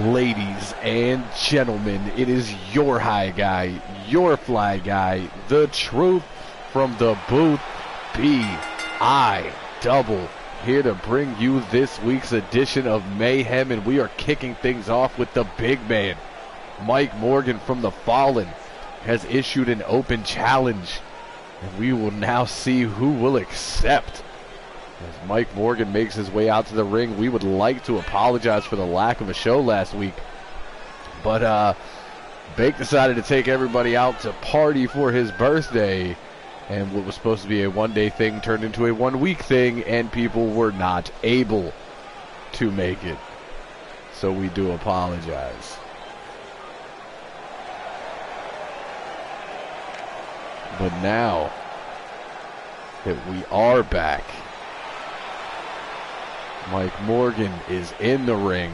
Ladies and gentlemen, it is your high guy, your fly guy, the truth from the booth, B.I. Double, here to bring you this week's edition of Mayhem, and we are kicking things off with the big man. Mike Morgan from the Fallen has issued an open challenge, and we will now see who will accept. As Mike Morgan makes his way out to the ring, we would like to apologize for the lack of a show last week. But Bake decided to take everybody out to party for his birthday. And what was supposed to be a one-day thing turned into a one-week thing, and people were not able to make it. So we do apologize. But now that we are back, Mike Morgan is in the ring,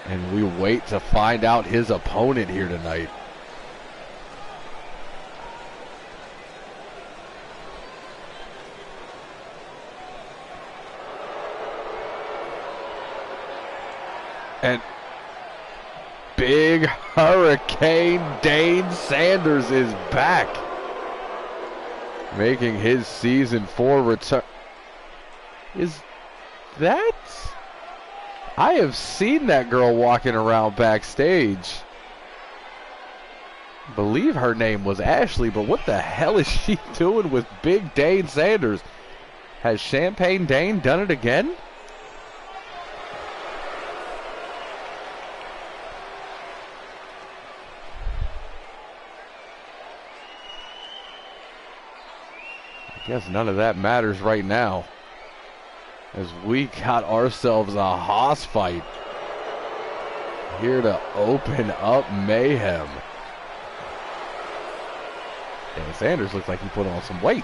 and we wait to find out his opponent here tonight. And Big Hurricane Dane Sanders is back, making his season 4 return. Is that? I have seen that girl walking around backstage. I believe her name was Ashley, but what the hell is she doing with Big Dane Sanders? Has Champagne Dane done it again? I guess none of that matters right now, as we got ourselves a hoss fight here to open up Mayhem. Dan Sanders looks like he put on some weight.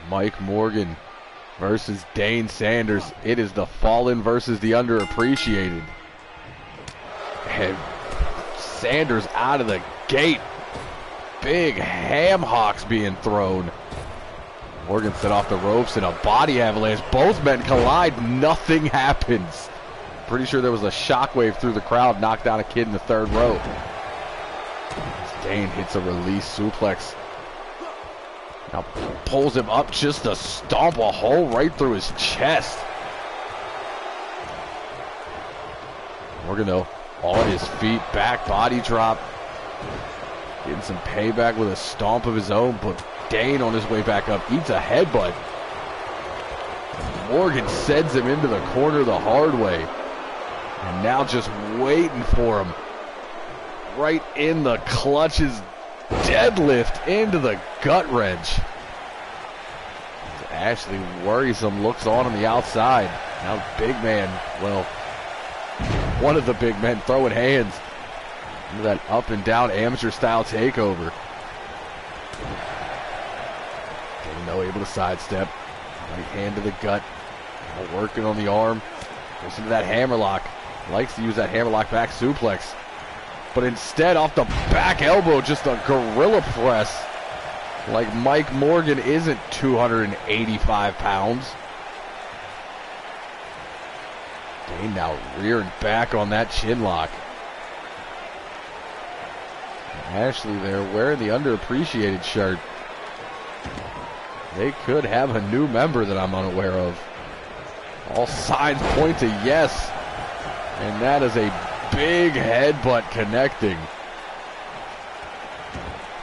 Mike Morgan versus Dane Sanders. It is the Fallen versus the Underappreciated. And Sanders out of the gate. Big ham hocks being thrown. Morgan set off the ropes in a body avalanche. Both men collide. Nothing happens. Pretty sure there was a shockwave through the crowd. Knocked out a kid in the third row. Dane hits a release suplex. Now pulls him up just to stomp a hole right through his chest. Morgan, though, on his feet, back body drop. Getting some payback with a stomp of his own, but Dane on his way back up eats a headbutt. Morgan sends him into the corner the hard way. And now just waiting for him. Right in the clutches. Deadlift into the gut wrench. Ashley worrisome looks on the outside. Now big man, well, one of the big men throwing hands into that up and down amateur style takeover. Dane able to sidestep. Right hand to the gut. Now working on the arm. Goes into that hammerlock. Likes to use that hammerlock back suplex. But instead, off the back elbow, just a gorilla press. Like Mike Morgan isn't 285 pounds. Dane now reared back on that chin lock. Ashley there wearing the Underappreciated shirt. They could have a new member that I'm unaware of. All signs point to yes. And that is a big headbutt connecting.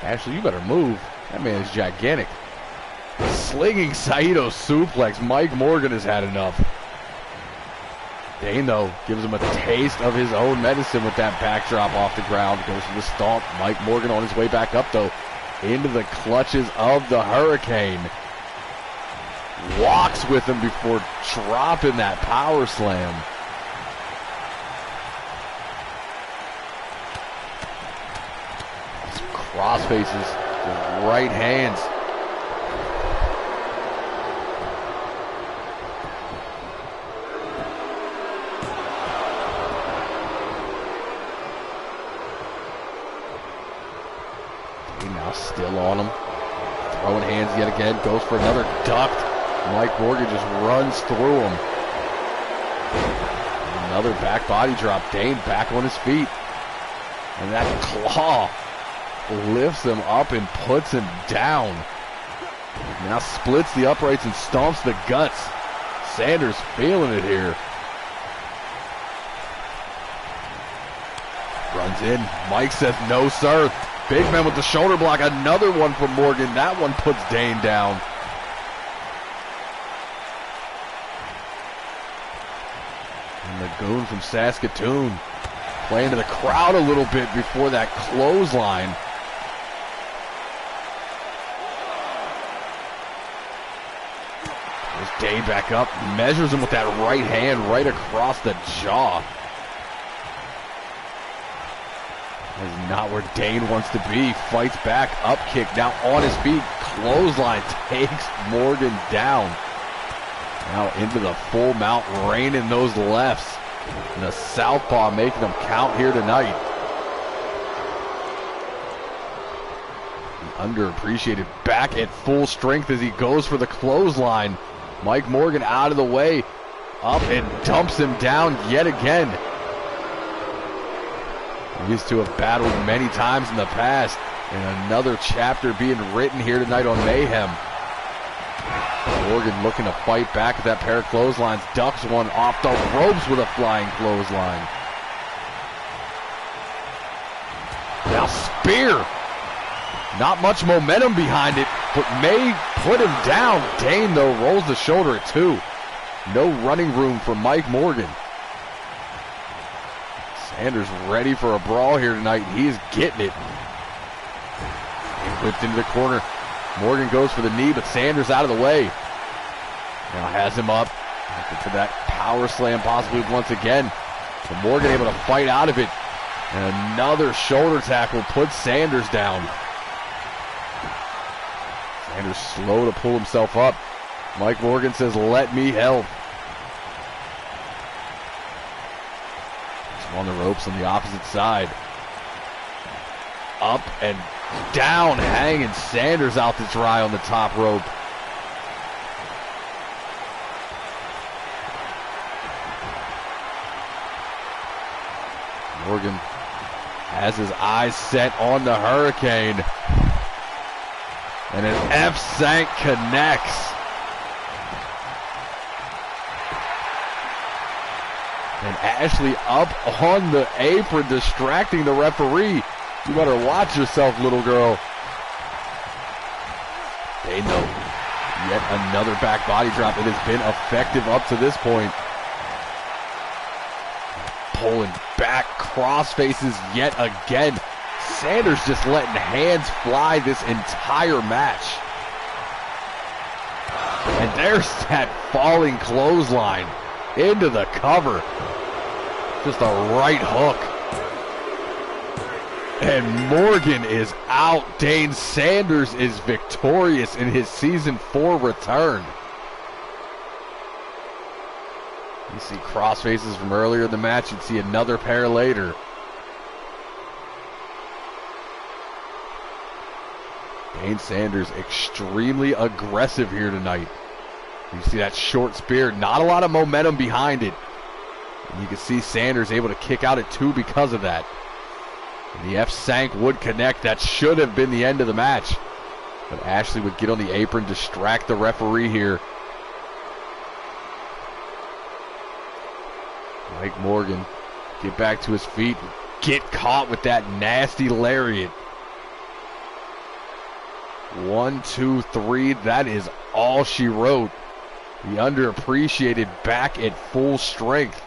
Ashley, you better move. That man is gigantic. Slinging Saito suplex. Mike Morgan has had enough. Dane, though, gives him a taste of his own medicine with that backdrop off the ground. Goes for the stomp. Mike Morgan on his way back up, though. Into the clutches of the Hurricane. Walks with him before dropping that power slam. Cross faces, right hands. Now still on him. Throwing hands yet again. Goes for another duck. Mike Morgan just runs through him. Another back body drop. Dane back on his feet. And that claw lifts him up and puts him down. Now splits the uprights and stomps the guts. Sanders feeling it here. Runs in. Mike says no, sir. Big man with the shoulder block. Another one from Morgan. That one puts Dane down. And the goon from Saskatoon playing to the crowd a little bit before that clothesline. There's Dane back up. Measures him with that right hand right across the jaw. That is not where Dane wants to be. Fights back. Up kick. Now on his feet. Clothesline takes Morgan down. Now into the full mount. Raining those lefts. And the southpaw making them count here tonight. Underappreciated back at full strength as he goes for the clothesline. Mike Morgan out of the way. Up and dumps him down yet again. These two have battled many times in the past. And another chapter being written here tonight on Mayhem. Morgan looking to fight back at that pair of clotheslines. Ducks one off the ropes with a flying clothesline. Now spear. Not much momentum behind it, but may put him down. Dane, though, rolls the shoulder at 2. No running room for Mike Morgan. Sanders ready for a brawl here tonight. He is getting it. He whipped into the corner. Morgan goes for the knee, but Sanders out of the way. Now has him up. Looking for that power slam possibly once again. But Morgan able to fight out of it. And another shoulder tackle puts Sanders down. Sanders slow to pull himself up. Mike Morgan says, let me help. He's on the ropes on the opposite side. Up and down, hanging Sanders out to dry on the top rope. Morgan has his eyes set on the Hurricane. And an F-Sank connects. And Ashley up on the apron, distracting the referee. You better watch yourself, little girl. They know. Yet another back body drop. It has been effective up to this point. Pulling back, cross faces yet again. Sanders just letting hands fly this entire match. And there's that falling clothesline into the cover. Just a right hook. And Morgan is out. Dane Sanders is victorious in his Season 4 return. You see cross faces from earlier in the match. You'd see another pair later. Dane Sanders extremely aggressive here tonight. You see that short spear. Not a lot of momentum behind it. And you can see Sanders able to kick out at 2 because of that. And the F-Sank would connect. That should have been the end of the match. But Ashley would get on the apron, distract the referee here. Mike Morgan get back to his feet. Get caught with that nasty lariat. 1, 2, 3. That is all she wrote. The underappreciated back at full strength.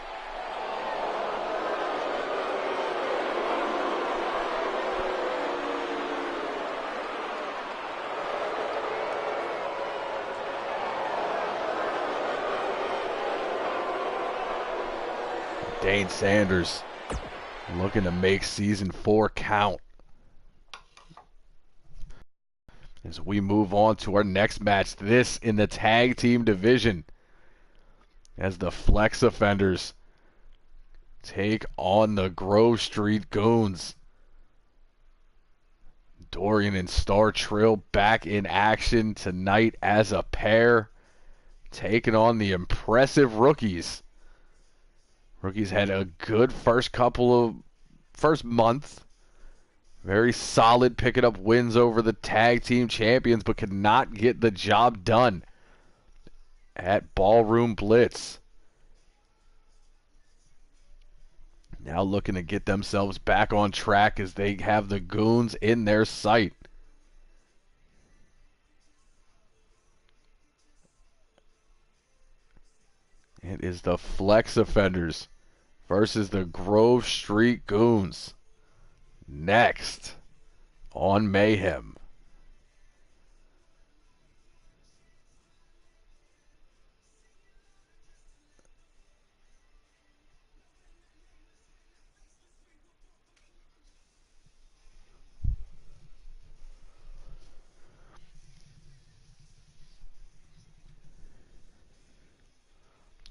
Dane Sanders looking to make Season 4 count. As we move on to our next match, this in the tag team division, as the Flex Offenders take on the Grove Street Goons. Dorian and Star Trill back in action tonight as a pair, taking on the impressive Rookies. Rookies had a good first month. Very solid, picking up wins over the tag team champions, but could not get the job done at Ballroom Blitz. Now looking to get themselves back on track as they have the Goons in their sight. It is the Flex Offenders versus the Grove Street Goons. Next on Mayhem.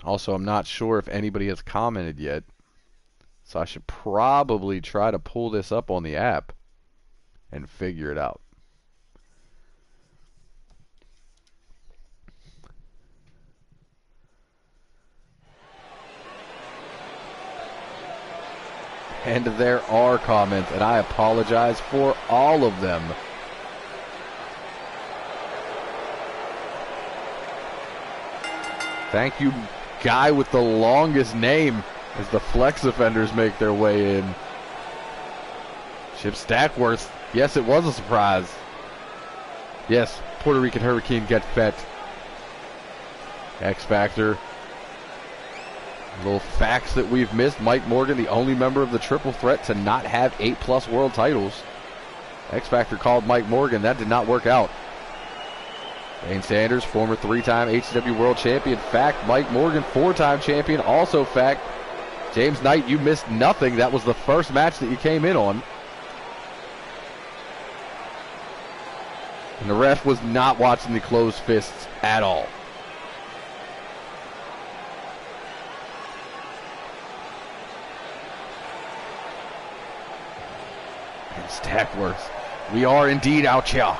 Also, I'm not sure if anybody has commented yet, so I should probably try to pull this up on the app and figure it out. And there are comments, and I apologize for all of them. Thank you, guy with the longest name, as the Flex Offenders make their way in. Chip Stackworth, yes, it was a surprise. Yes, Puerto Rican Hurricane get fet. X Factor. Little facts that we've missed. Mike Morgan, the only member of the Triple Threat to not have 8+ world titles. X Factor called Mike Morgan. That did not work out. Dane Sanders, former 3-time HCW World Champion. Fact. Mike Morgan, 4-time champion. Also fact. James Knight, you missed nothing. That was the first match that you came in on. And the ref was not watching the closed fists at all. And Stackworth, we are indeed out here.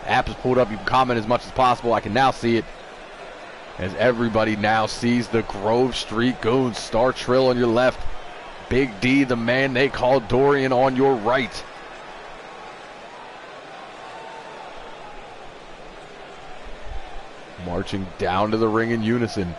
App is pulled up. You can comment as much as possible. I can now see it, as everybody now sees the Grove Street Goons. Star Trill on your left. Big D, the man they call Dorian, on your right. Marching down to the ring in unison.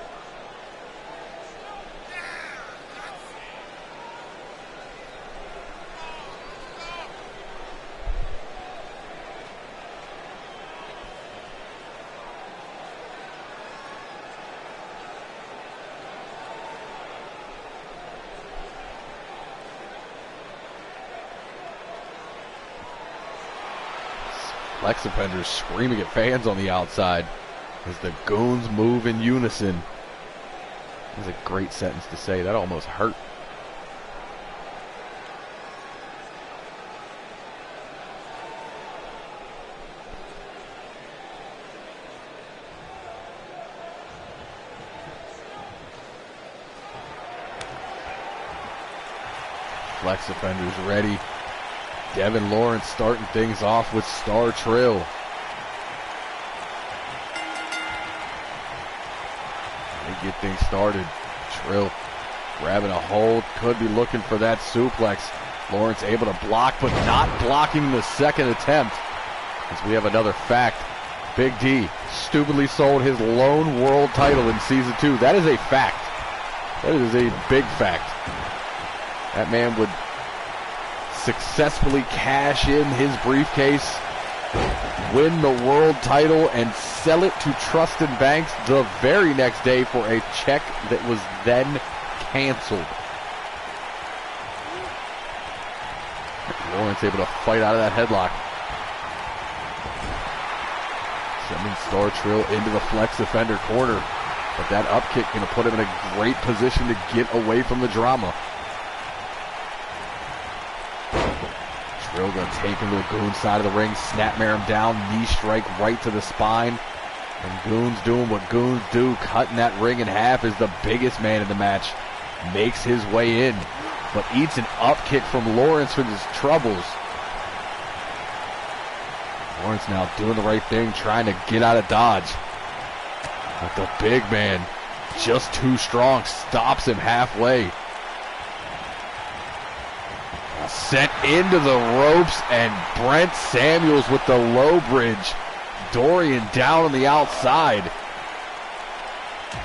Flex Offenders screaming at fans on the outside as the Goons move in unison. That's a great sentence to say. That almost hurt. Flex Offenders ready. Devin Lawrence starting things off with Star Trill. They get things started. Trill grabbing a hold. Could be looking for that suplex. Lawrence able to block, but not blocking the second attempt. As we have another fact. Big D stupidly sold his lone world title in Season 2. That is a fact. That is a big fact. That man would successfully cash in his briefcase, win the world title, and sell it to Trustin Banks the very next day for a check that was then canceled. Lawrence able to fight out of that headlock. Sending Star Trill into the Flex Offender corner. But that up kick going to put him in a great position to get away from the drama. Trill going to take him to the Goons side of the ring, snapmare him down, knee strike right to the spine. And Goons doing what Goons do, cutting that ring in half as the biggest man in the match makes his way in. But eats an up kick from Lawrence with his troubles. Lawrence now doing the right thing, trying to get out of dodge. But the big man, just too strong, stops him halfway. Sent into the ropes, and Brent Samuels with the low bridge. Dorian down on the outside.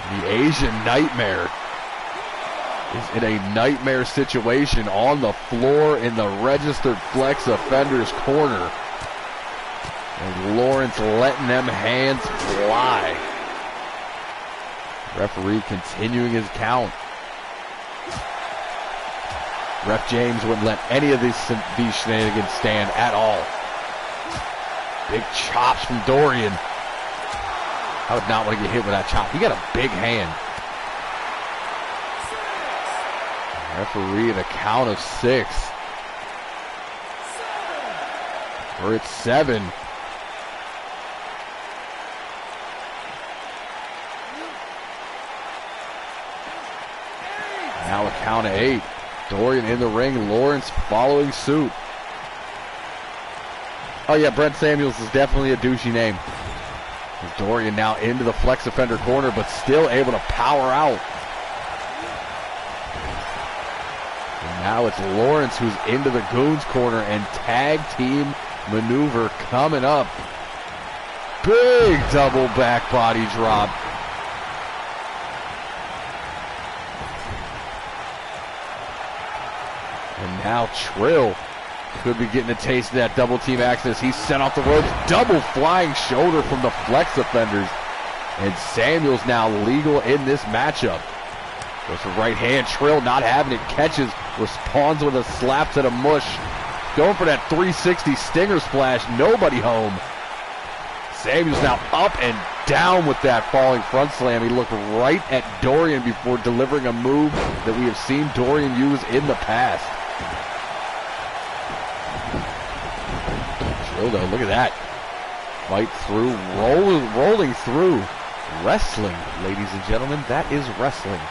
The Asian Nightmare is in a nightmare situation on the floor in the registered flex offender's corner. And Lawrence letting them hands fly. Referee continuing his count. Ref James wouldn't let any of these shenanigans stand at all. Big chops from Dorian. I would not want to get hit with that chop. He got a big hand. Referee at a count of 6. We're at 7. Now a count of 8. Dorian in the ring, Lawrence following suit. Oh yeah, Brent Samuels is definitely a douchey name. Dorian now into the flex offender corner, but still able to power out. And now it's Lawrence who's into the Goons corner, and tag team maneuver coming up. Big double back body drop. And now Trill could be getting a taste of that double team action as he's sent off the ropes. Double flying shoulder from the flex offenders. And Samuels now legal in this matchup. Goes for right hand. Trill not having it. Catches. Responds with a slap to the mush. Going for that 360 stinger splash. Nobody home. Samuels now up and down with that falling front slam. He looked right at Dorian before delivering a move that we have seen Dorian use in the past. Though, look at that. Fight through, rolling through. Wrestling, ladies and gentlemen. That is wrestling.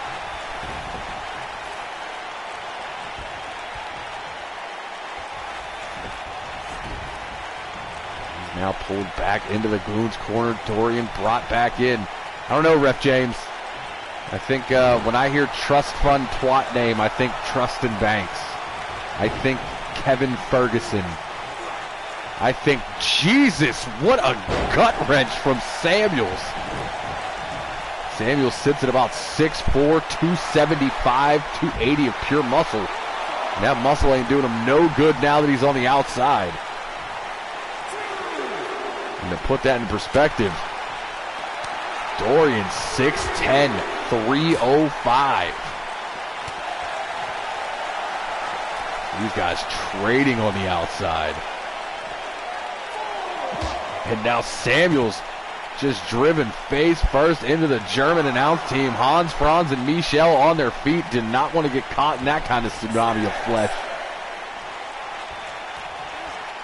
He's now pulled back into the Goons corner. Dorian brought back in. I don't know, Ref James. I think when I hear trust fund twat name, I think Trustin Banks. I think Kevin Ferguson. I think, Jesus, what a gut wrench from Samuels. Samuels sits at about 6'4", 275, 280 of pure muscle. And that muscle ain't doing him no good now that he's on the outside. And to put that in perspective, Dorian 6'10", 305. These guys trading on the outside. And now Samuels just driven face first into the German announce team. Hans, Franz, and Michel on their feet. Did not want to get caught in that kind of tsunami of flesh.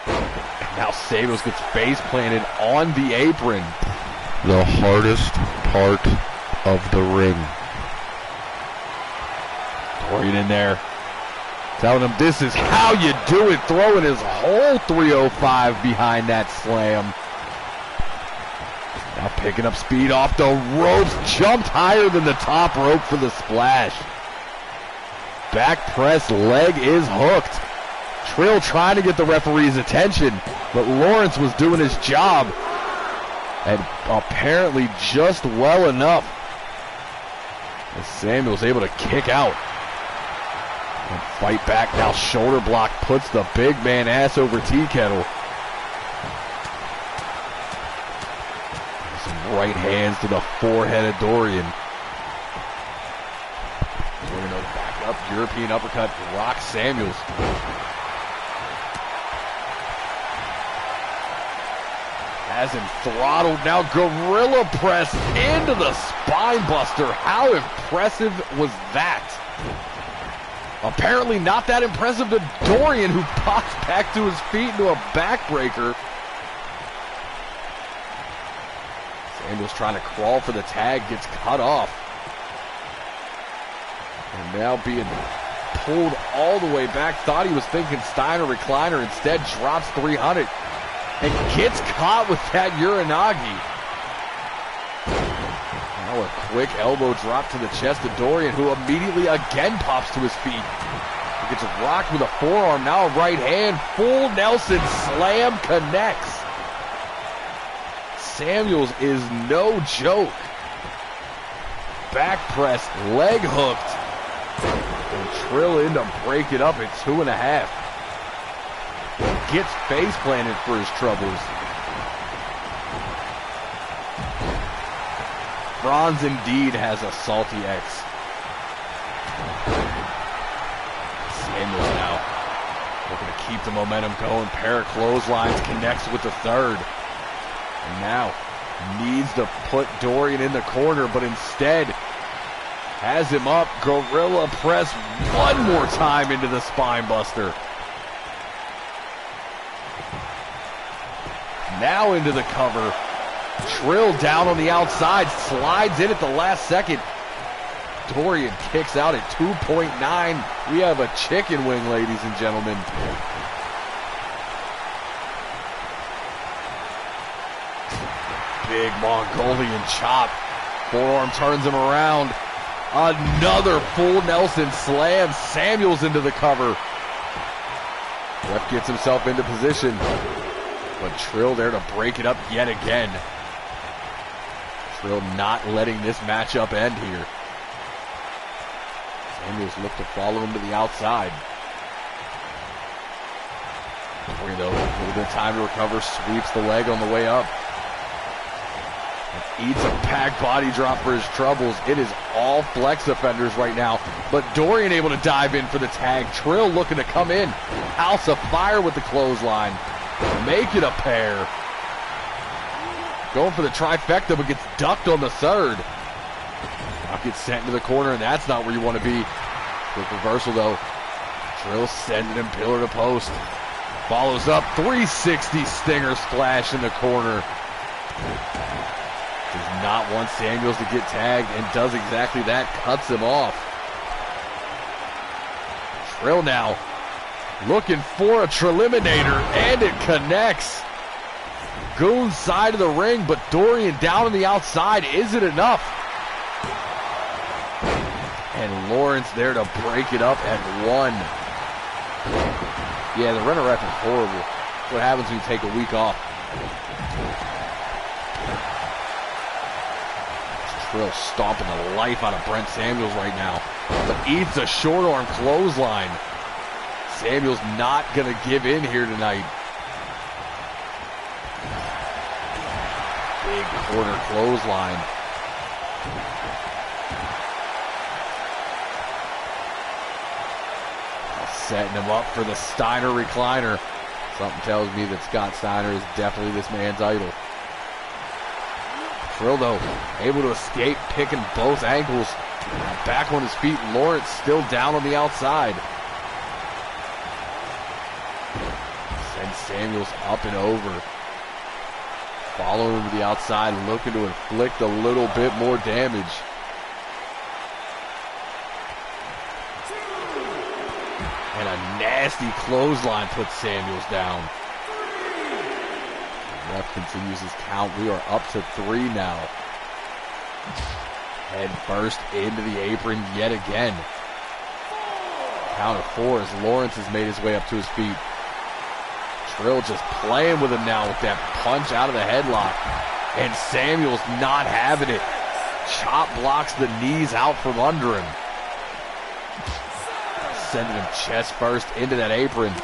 And now Samuels gets face planted on the apron. The hardest part of the ring. Dorian in there, telling him this is how you do it. Throwing his whole 305 behind that slam. Now picking up speed off the ropes. Jumped higher than the top rope for the splash. Back press leg is hooked. Trill trying to get the referee's attention, but Lawrence was doing his job. And apparently just well enough. As Samuel's able to kick out. And fight back now. Shoulder block puts the big man ass over tea kettle. Some right hands to the forehead of Dorian. Dorian back up. European uppercut. Rocks Samuels. Has him throttled. Now gorilla press into the spine buster. How impressive was that? Apparently not that impressive to Dorian, who pops back to his feet into a backbreaker. Samuels trying to crawl for the tag, gets cut off. And now being pulled all the way back. Thought he was thinking Steiner recliner, instead drops 300. and gets caught with that Uranagi. Now a quick elbow drop to the chest of Dorian, who immediately again pops to his feet. He gets rocked with a forearm, now a right hand. Full Nelson slam connects. Samuels is no joke. Back press, leg hooked. And Trill in to break it up at 2.5. Gets face planted for his troubles. Bronze indeed has a salty X. Samuels now looking to keep the momentum going. Pair of clotheslines, connects with the third. And now needs to put Dorian in the corner, but instead has him up. Gorilla press one more time into the spine buster. Now into the cover. Trill down on the outside, slides in at the last second. Dorian kicks out at 2.9. We have a chicken wing, ladies and gentlemen. Big Mongolian chop. Forearm turns him around. Another full Nelson slam. Samuels into the cover. Ref gets himself into position. But Trill there to break it up yet again. Trill not letting this matchup end here. Samuels look to follow him to the outside. Dorian, though, a little bit of time to recover, sweeps the leg on the way up. And eats a back body drop for his troubles. It is all flex offenders right now. But Dorian able to dive in for the tag. Trill looking to come in. House of Fire with the clothesline. Make it a pair. Going for the trifecta, but gets ducked on the third. Now gets sent into the corner, and that's not where you want to be. Quick reversal, though. Trill sending him pillar to post. Follows up, 360 stinger splash in the corner. Does not want Samuels to get tagged, and does exactly that. Cuts him off. Trill now looking for a Triliminator, and it connects. Goon's side of the ring, but Dorian down on the outside. Is it enough? And Lawrence there to break it up at 1. Yeah, the runner ref is horrible. That's what happens when you take a week off. Trill stomping the life out of Brent Samuels right now, but eats a short arm clothesline. Samuels not going to give in here tonight. Big corner clothesline. Setting him up for the Steiner recliner. Something tells me that Scott Steiner is definitely this man's idol. Trill, though, able to escape, picking both ankles. Back on his feet. Lawrence still down on the outside. Sends Samuels up and over. Following him to the outside, looking to inflict a little bit more damage. And a nasty clothesline puts Samuels down. Ref continues his count. We are up to 3 now. Head first into the apron yet again. Count of 4 as Lawrence has made his way up to his feet. Trill just playing with him now with that punch out of the headlock. And Samuels not having it. Chop blocks the knees out from under him. Sending him chest first into that apron.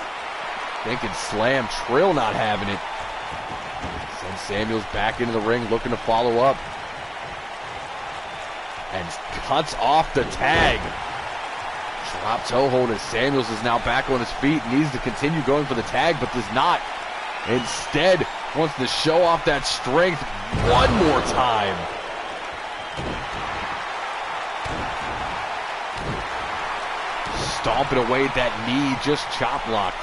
Thinking slam. Trill not having it. Sends Samuels back into the ring looking to follow up. And cuts off the tag. Drop toe hold as Samuels is now back on his feet. Needs to continue going for the tag, but does not. Instead, wants to show off that strength one more time. Stomping away at that knee, just chop block.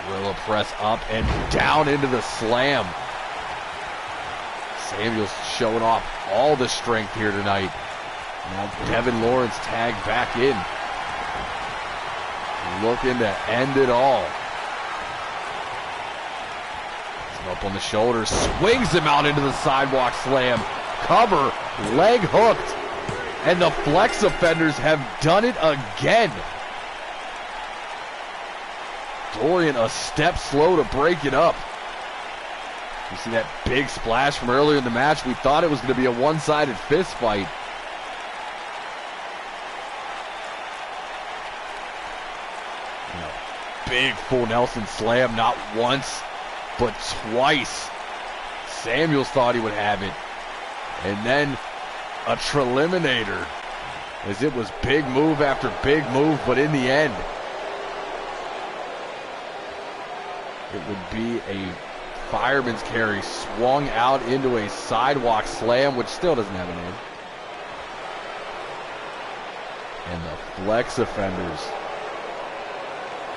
Gorilla press up and down into the slam. Samuels showing off all the strength here tonight. Now Devin Lawrence tagged back in. Looking to end it all. Up on the shoulders, swings him out into the sidewalk slam. Cover, leg hooked. And the flex offenders have done it again. Dorian a step slow to break it up. You see that big splash from earlier in the match? We thought it was going to be a one-sided fist fight. Big full Nelson slam, not once, but twice. Samuels thought he would have it. And then a Treliminator, as it was big move after big move, but in the end, it would be a fireman's carry swung out into a sidewalk slam, which still doesn't have a name. And the flex offenders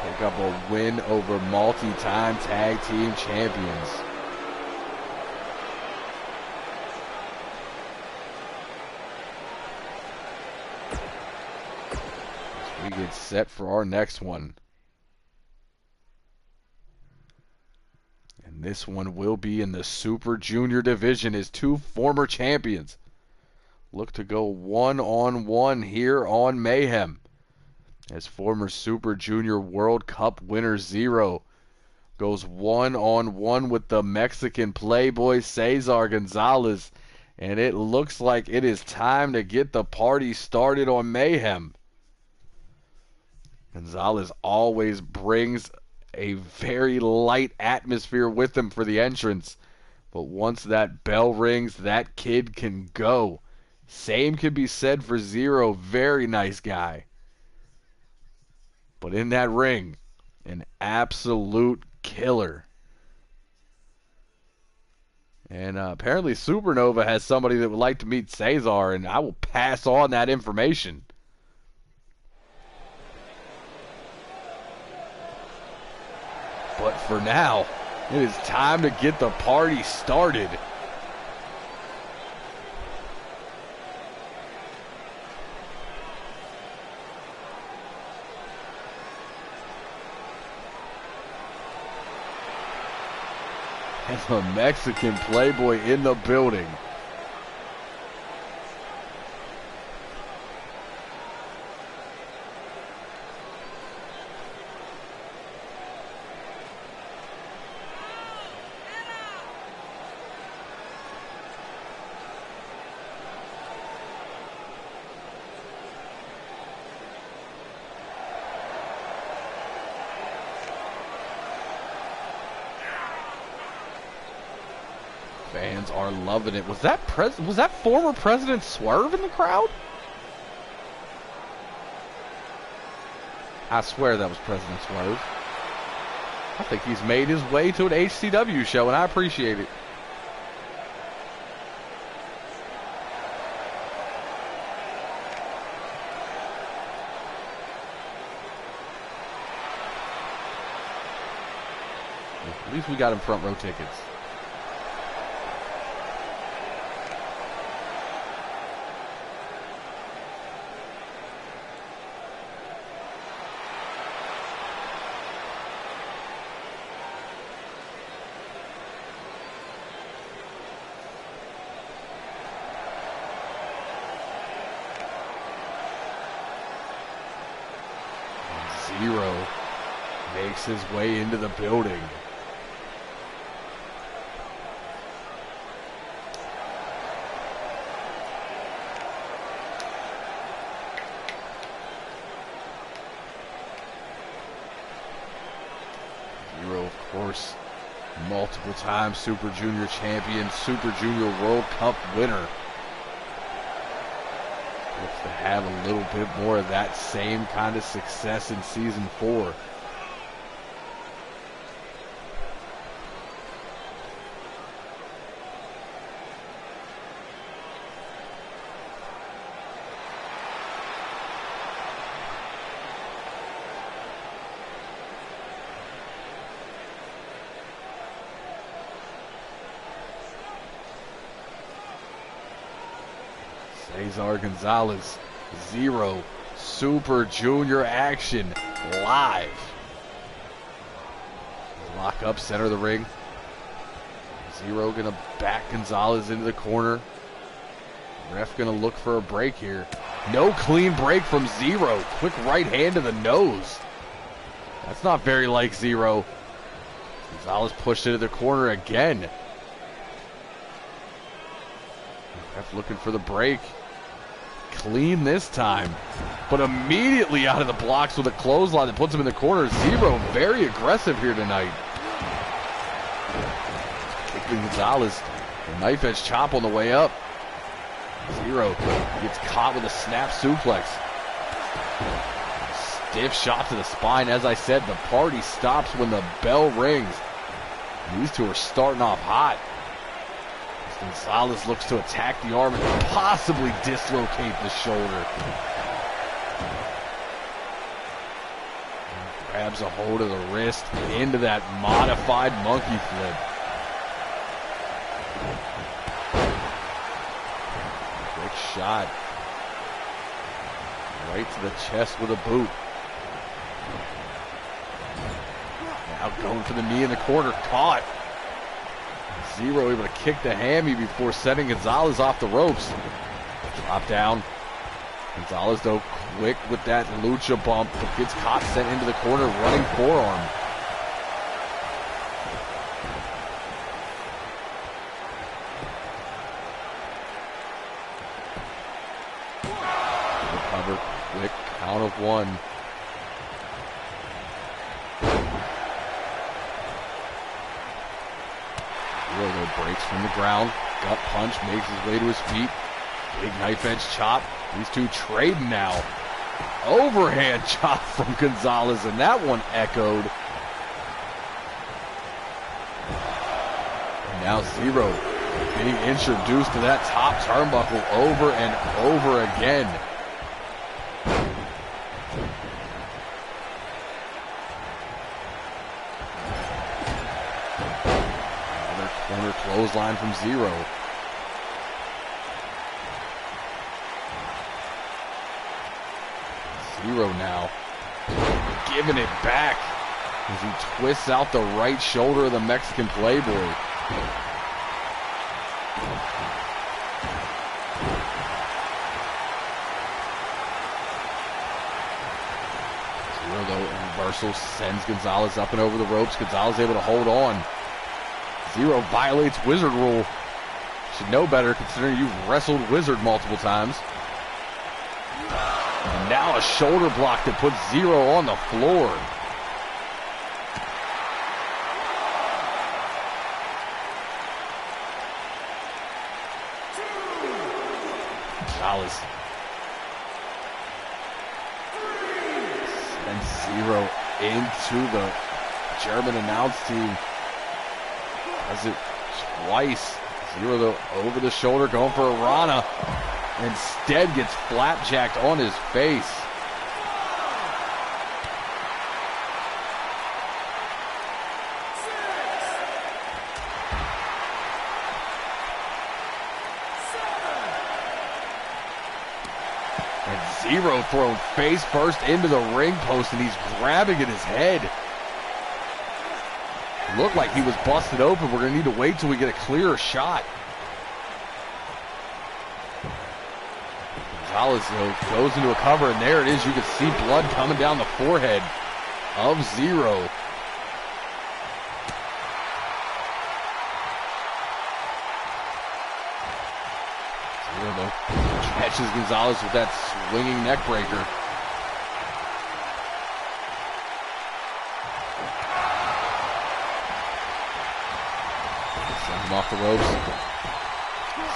pick up a win over multi-time tag team champions. As we get set for our next one. And this one will be in the Super Junior division as two former champions look to go one-on-one here on Mayhem. As former Super Junior World Cup winner Zero goes one-on-one with the Mexican Playboy Cesar Gonzalez. And it looks like it is time to get the party started on Mayhem. Gonzalez always brings a very light atmosphere with him for the entrance. But once that bell rings, that kid can go. Same can be said for Zero. Very nice guy. But in that ring, an absolute killer. And apparently Supernova has somebody that would like to meet Cesar, and I will pass on that information. But for now, it is time to get the party started. And the Mexican Playboy in the building. Fans are loving it. Was that former President Swerve in the crowd? I swear that was President Swerve. I think he's made his way to an HCW show, and I appreciate it. At least we got him front row tickets. Zero makes his way into the building. Zero, of course, multiple time Super Junior champion, Super Junior World Cup winner. Looks to have a little bit more of that same kind of success in Season 4. Cesar Gonzalez, Zero, Super Junior action live. Lock up, center of the ring. Zero gonna back Gonzalez into the corner. Ref gonna look for a break here. No clean break from Zero. Quick right hand to the nose. That's not very like Zero. Gonzalez pushed into the corner again. Ref looking for the break. Clean this time. But immediately out of the blocks with a clothesline that puts him in the corner. Zero very aggressive here tonight. Kicking Gonzalez. The knife edge chop on the way up. Zero gets caught with a snap suplex. Stiff shot to the spine. As I said, the party stops when the bell rings. These two are starting off hot. Gonzalez looks to attack the arm and possibly dislocate the shoulder. Grabs a hold of the wrist into that modified monkey flip. Quick shot. Right to the chest with a boot. Now going for the knee in the corner. Caught. Zero able to kick the hammy before setting Gonzalez off the ropes. Drop down. Gonzalez, though, quick with that lucha bump, but gets caught, sent into the corner, running forearm. Recover, quick count of one. Zero breaks from the ground. Gut punch, makes his way to his feet. Big knife edge chop. These two trading now. Overhand chop from Gonzalez, and that one echoed. And now Zero being introduced to that top turnbuckle over and over again. Another corner clothesline from Zero. Zero now giving it back as he twists out the right shoulder of the Mexican Playboy. Zero, though, reversal sends Gonzalez up and over the ropes. Gonzalez able to hold on. Zero violates Wizard rule. Should know better considering you've wrestled Wizard multiple times. Now a shoulder block that puts Zero on the floor. Gonzalez sends Zero into the German announce team. Does it twice. Zero, though, over the shoulder, going for a Rana. Instead gets flapjacked on his face. And Zero thrown face first into the ring post, and he's grabbing at his head. Looked like he was busted open. We're going to need to wait till we get a clearer shot. Gonzalez, though, goes into a cover, and there it is. You can see blood coming down the forehead of Zero. Zero, though, catches Gonzalez with that swinging neck breaker. Send him off the ropes.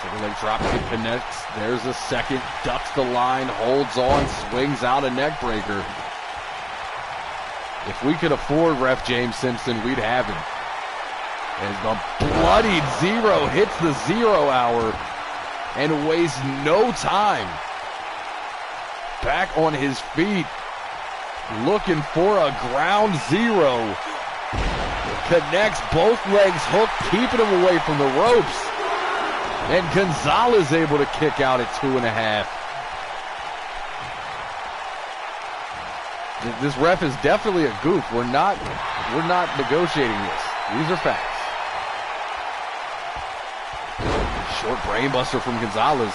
Second leg drop kick connects. There's a second. Ducks the line. Holds on. Swings out a neck breaker. If we could afford Ref James Simpson, we'd have him. And the bloodied Zero hits the 0 hour and wastes no time. Back on his feet. Looking for a ground zero. Connects both legs, hook, keeping him away from the ropes. And Gonzalez able to kick out at 2.5. This ref is definitely a goof. We're not negotiating this. These are facts. short brainbuster from Gonzalez.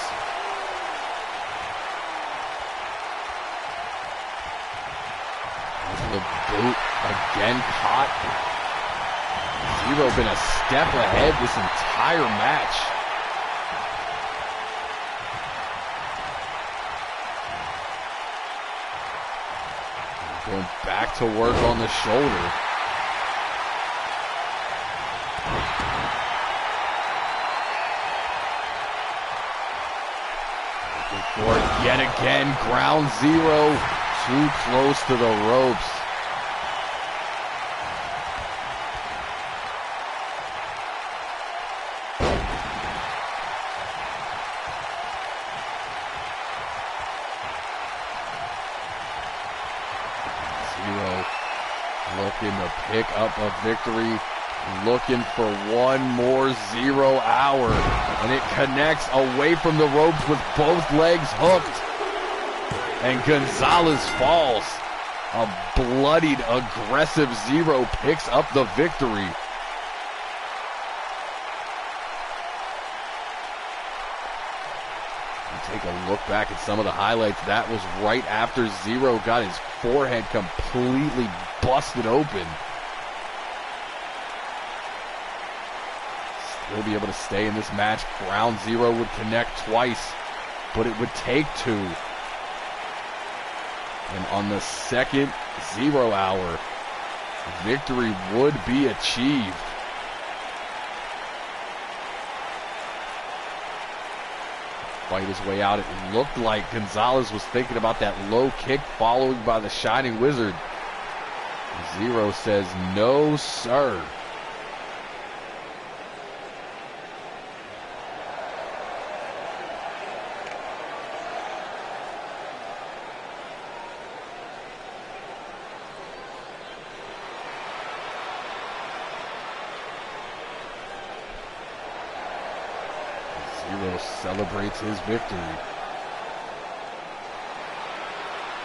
The boot again caught. Zero been a step ahead this entire match. Going back to work on the shoulder. Looking for it yet again. Ground zero. Too close to the ropes. Zero looking to pick up a victory. Looking for one more 0 hour. And it connects away from the ropes with both legs hooked. And Gonzalez falls. A bloodied, aggressive Zero picks up the victory. Take a look back at some of the highlights. That was right after Zero got his forehead completely busted open. Still be able to stay in this match. Ground Zero would connect twice, but it would take two. And on the second 0 hour, victory would be achieved. Fight his way out. It looked like Gonzalez was thinking about that low kick followed by the Shining Wizard. Zero says, no, sir. Zero celebrates his victory.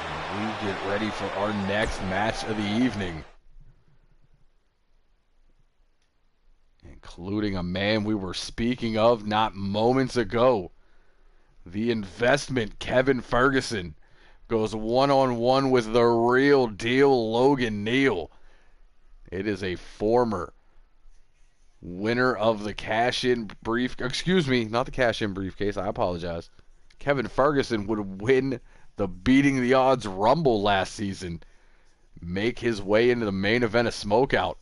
And we get ready for our next match of the evening. Including a man we were speaking of not moments ago. The Investment, Kevin Ferguson, goes one-on-one with the real deal, Logan Neal. It is a former winner of the cash-in brief, excuse me, not the cash-in briefcase, I apologize. Kevin Ferguson would win the Beating the Odds Rumble last season, make his way into the main event of Smokeout.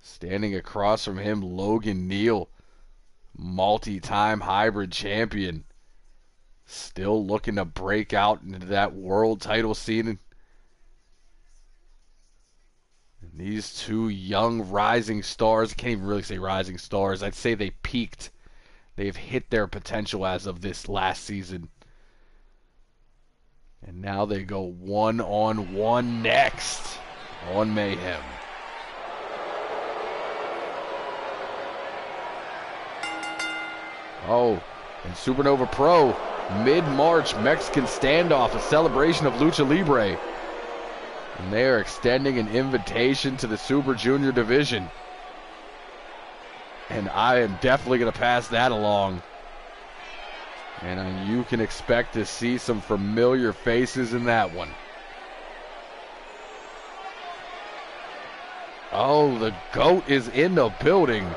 Standing across from him, Logan Neal, multi-time hybrid champion, still looking to break out into that world title scene. These two young rising stars, I can't even really say rising stars, I'd say they peaked. They've hit their potential as of this last season. And now they go one-on-one next on Mayhem. Oh, and Supernova Pro, mid-March Mexican standoff, a celebration of Lucha Libre. And they are extending an invitation to the Super Junior division. And I am definitely going to pass that along. And you can expect to see some familiar faces in that one. Oh, the GOAT is in the building.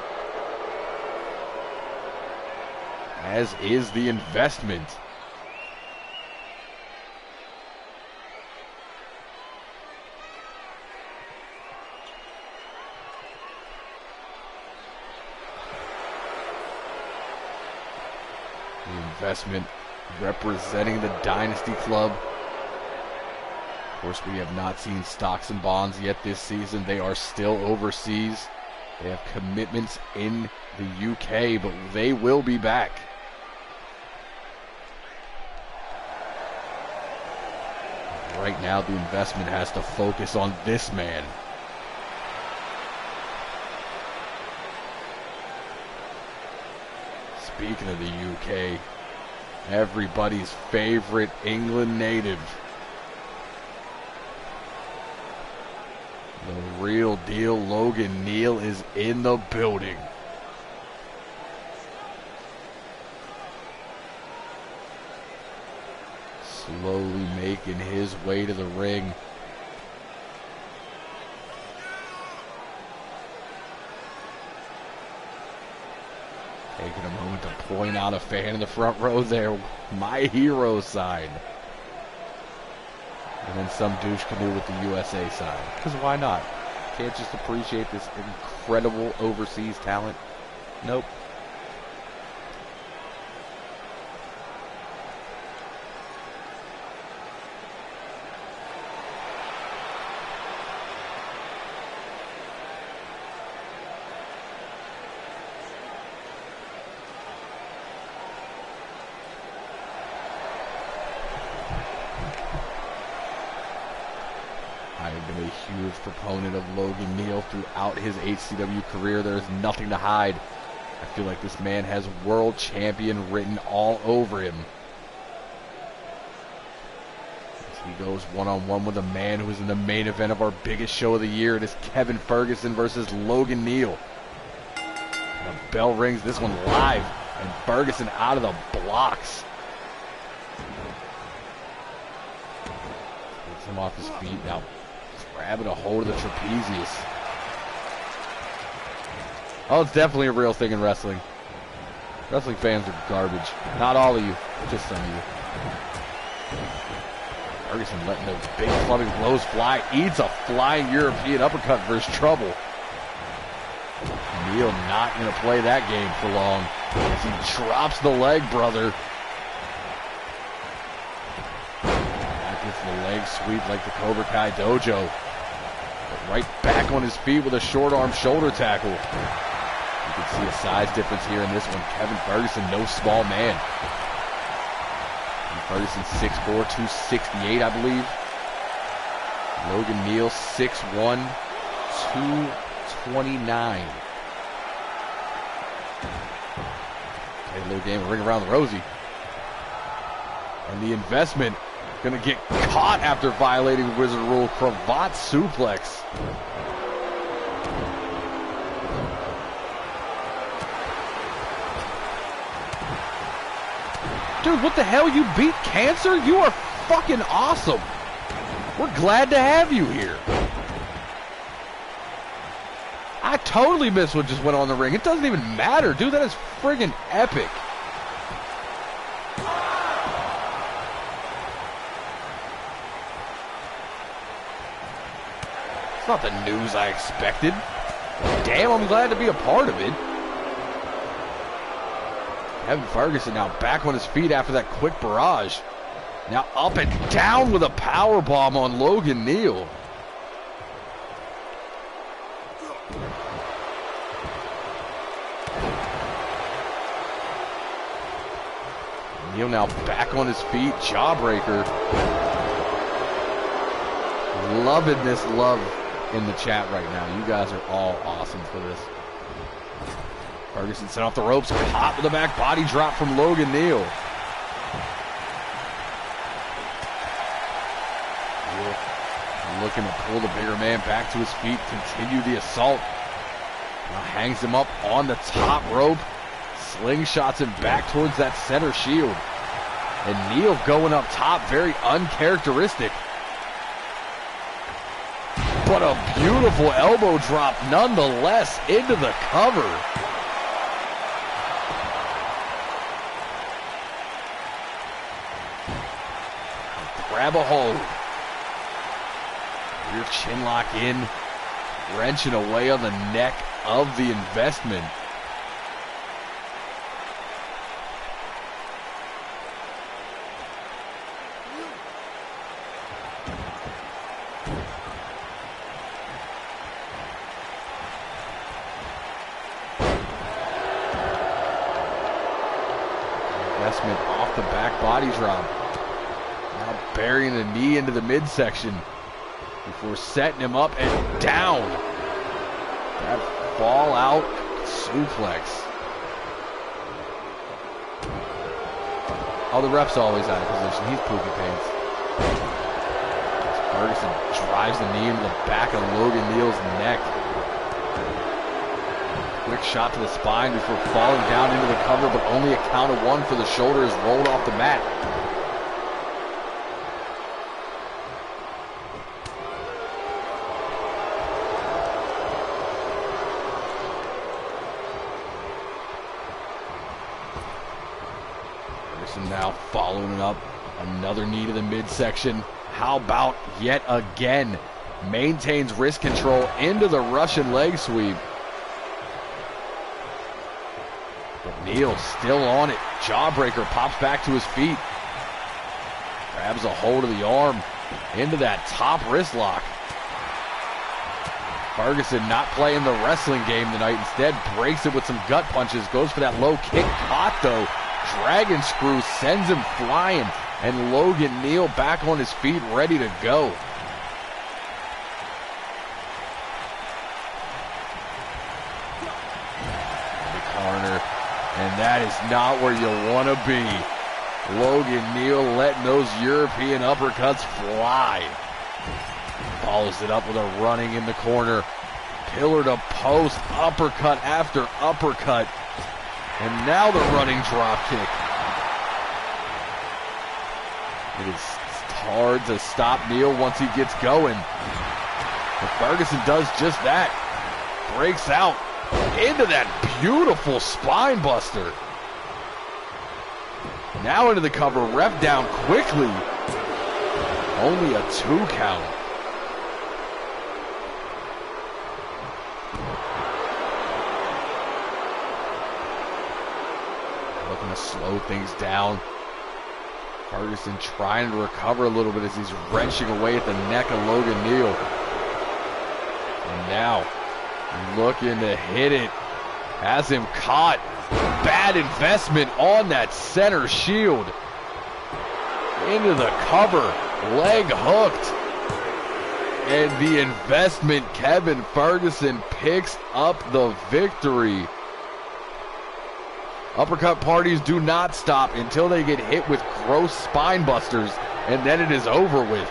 As is the Investment. Investment representing the Dynasty Club. Of course, we have not seen Stocks and Bonds yet this season. They are still overseas. They have commitments in the UK, but they will be back. Right now, the Investment has to focus on this man. Speaking of the UK, everybody's favorite England native, the real deal Logan Neal is in the building. slowly making his way to the ring. Taking a moment to point out a fan in the front row there. My hero sign. And then some douche canoe with the USA sign. Because why not? Can't just appreciate this incredible overseas talent? Nope. I've been a huge proponent of Logan Neal throughout his HCW career. There's nothing to hide. I feel like this man has world champion written all over him. As he goes one-on-one with a man who is in the main event of our biggest show of the year. It is Kevin Ferguson versus Logan Neal. And the bell rings, this one live, and Ferguson out of the blocks. Gets him off his feet now. Grabbing a hold of the trapezius. Oh, it's definitely a real thing in wrestling. Wrestling fans are garbage. Not all of you, just some of you. Ferguson letting those big clubbing blows fly. Eats a flying European uppercut for his trouble. Neal not going to play that game for long as he drops the leg, brother. That gets the leg sweep like the Cobra Kai Dojo. But right back on his feet with a short arm shoulder tackle. You can see a size difference here in this one. Kevin Ferguson, no small man. Ferguson 6'4", 268, I believe. Logan Neal 6'1", 229. Okay, a little game of ring around the rosy. And the investment gonna get caught after violating Wizard Rule. Cravat suplex. Dude, what the hell? You beat cancer? You are fucking awesome. We're glad to have you here. I totally missed what just went on in the ring. It doesn't even matter, dude. That is friggin' epic. It's not the news I expected. Damn, I'm glad to be a part of it. Kevin Ferguson now back on his feet after that quick barrage. Now up and down with a power bomb on Logan Neal. Neal now back on his feet, jawbreaker. Loving this love in the chat right now. You guys are all awesome for this. Ferguson set off the ropes, caught with a back body drop from Logan Neal. Looking to pull the bigger man back to his feet, continue the assault. Now hangs him up on the top rope, slingshots him back towards that center shield. And Neal going up top, very uncharacteristic. But a beautiful elbow drop nonetheless into the cover. Grab a hold. Rear chin lock in, wrenching away on the neck of the investment. Investment off the back body drop. Now burying the knee into the midsection before setting him up and down. That fall out suplex. Oh, the ref's always out of position. He's poopy pants. Ferguson drives the knee into the back of Logan Neal's neck. Quick shot to the spine before falling down into the cover, but only a count of one for the shoulder is rolled off the mat. Now following it up, another knee to the midsection. How about yet again? Maintains wrist control into the Russian leg sweep. But Neal still on it. Jawbreaker pops back to his feet. Grabs a hold of the arm into that top wrist lock. Ferguson not playing the wrestling game tonight. Instead, breaks it with some gut punches. Goes for that low kick. Caught though. Dragon screw sends him flying. And Logan Neal back on his feet, ready to go. The corner. And that is not where you want to be. Logan Neal letting those European uppercuts fly. Follows it up with a running in the corner. Pillar to post, uppercut after uppercut. And now the running drop kick. It is hard to stop Neal once he gets going. But Ferguson does just that. Breaks out into that beautiful spine buster. Now into the cover, ref down quickly. Only a 2 count. Looking to slow things down. Ferguson trying to recover a little bit as he's wrenching away at the neck of Logan Neal. And now, looking to hit it. Has him caught. Bad investment on that center shield. Into the cover. Leg hooked. And the investment, Kevin Ferguson picks up the victory. Uppercut parties do not stop until they get hit with gross spine busters, and then it is over with.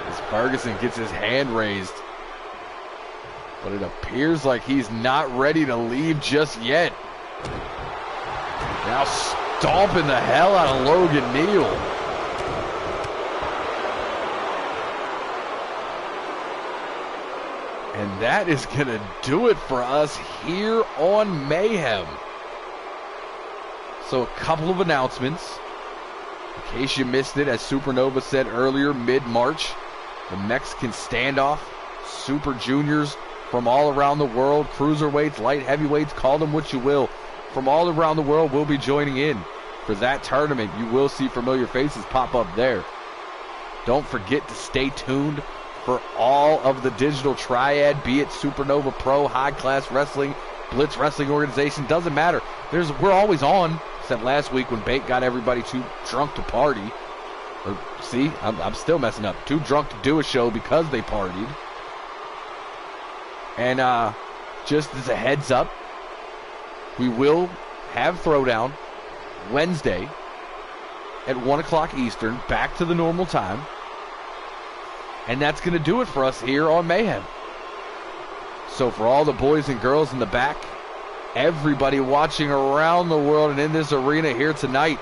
As Ferguson gets his hand raised, but it appears like he's not ready to leave just yet. Now stomping the hell out of Logan Neal. And that is going to do it for us here on Mayhem. So a couple of announcements. In case you missed it, as Supernova said earlier, mid-March, the Mexican standoff, Super Juniors from all around the world, cruiserweights, light heavyweights, call them what you will, from all around the world will be joining in for that tournament. You will see familiar faces pop up there. Don't forget to stay tuned for all of the digital triad, be it Supernova Pro, High Class Wrestling, Blitz Wrestling Organization, doesn't matter. We're always on, except last week when Bate got everybody too drunk to party. Or, see, I'm still messing up. Too drunk to do a show because they partied. And just as a heads up, we will have Throwdown Wednesday at 1 o'clock Eastern, back to the normal time. And that's going to do it for us here on Mayhem. So for all the boys and girls in the back, everybody watching around the world and in this arena here tonight,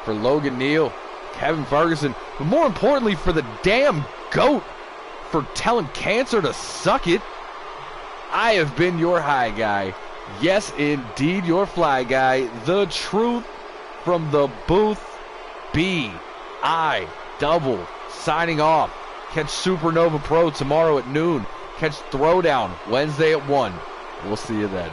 for Logan Neal, Kevin Ferguson, but more importantly for the damn GOAT for telling cancer to suck it, I have been your high guy. Yes, indeed, your fly guy. The truth from the booth, B-I double, signing off. Catch Supernova Pro tomorrow at noon. Catch Throwdown Wednesday at 1. We'll see you then.